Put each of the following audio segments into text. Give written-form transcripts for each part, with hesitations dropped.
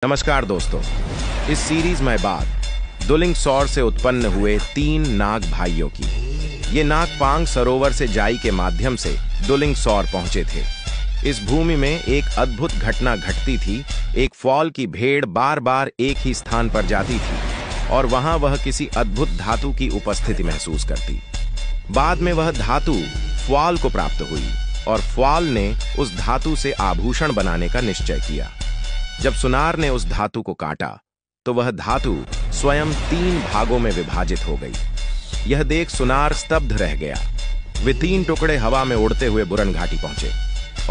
नमस्कार दोस्तों, इस सीरीज में बात दुलिंग सौर से उत्पन्न हुए 3 नाग भाइयों की। ये नाग पांग सरोवर से जाई के माध्यम से दुलिंग सौर पहुंचे थे। इस भूमि में एक अद्भुत घटना घटती थी। एक फॉल की भेड़ बार बार एक ही स्थान पर जाती थी और वहां वह किसी अद्भुत धातु की उपस्थिति महसूस करती। बाद में वह धातु फ्वाल को प्राप्त हुई और फ्वाल ने उस धातु से आभूषण बनाने का निश्चय किया। जब सुनार ने उस धातु को काटा तो वह धातु स्वयं 3 भागों में विभाजित हो गई। यह देख सुनार स्तब्ध रह गया। वे 3 टुकड़े हवा में उड़ते हुए बुरन घाटी पहुंचे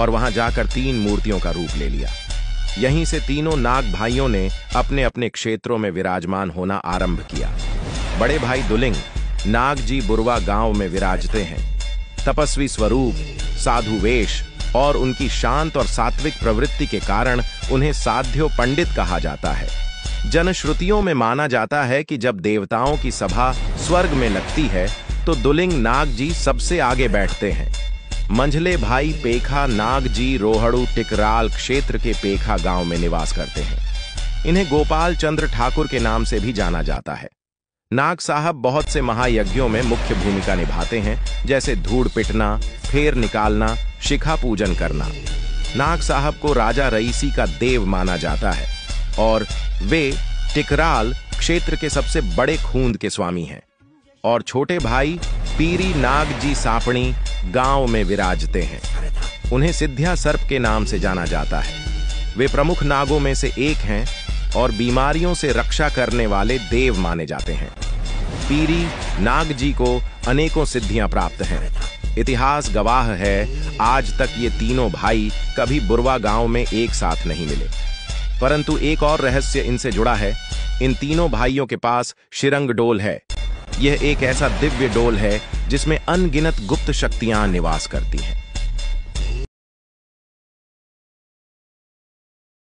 और वहां जाकर 3 मूर्तियों का रूप ले लिया। यहीं से तीनों नाग भाइयों ने अपने अपने क्षेत्रों में विराजमान होना आरंभ किया। बड़े भाई दुलिंग नाग जी बुरवा गांव में विराजते हैं। तपस्वी स्वरूप, साधु वेश और उनकी शांत और सात्विक प्रवृत्ति के कारण उन्हें साध्यो पंडित कहा जाता है। जनश्रुतियों में माना जाता है कि जब देवताओं की सभा स्वर्ग में लगती है तो दुलिंग नाग जी सबसे आगे बैठते हैं। मंझले भाई पेखा नाग जी रोहड़ू टिकराल क्षेत्र के पेखा गांव में निवास करते हैं। इन्हें गोपाल चंद्र ठाकुर के नाम से भी जाना जाता है। नाग साहब बहुत से महायज्ञों में मुख्य भूमिका निभाते हैं, जैसे धूड़ पिटना, फेर निकालना, शिखा पूजन करना। नाग साहब को राजा रईसी का देव माना जाता है और वे टिकराल क्षेत्र के सबसे बड़े खूंद के स्वामी हैं। और छोटे भाई पीरी नाग जी सापणी गांव में विराजते हैं। उन्हें सिद्ध्या सर्प के नाम से जाना जाता है। वे प्रमुख नागों में से एक हैं और बीमारियों से रक्षा करने वाले देव माने जाते हैं। पीरी नाग जी को अनेकों सिद्धियां प्राप्त हैं। इतिहास गवाह है, आज तक ये तीनों भाई कभी बुरवा गांव में एक साथ नहीं मिले। परंतु एक और रहस्य इनसे जुड़ा है। इन तीनों भाइयों के पास शिरंग डोल है। यह एक ऐसा दिव्य डोल है जिसमें अनगिनत गुप्त शक्तियां निवास करती हैं।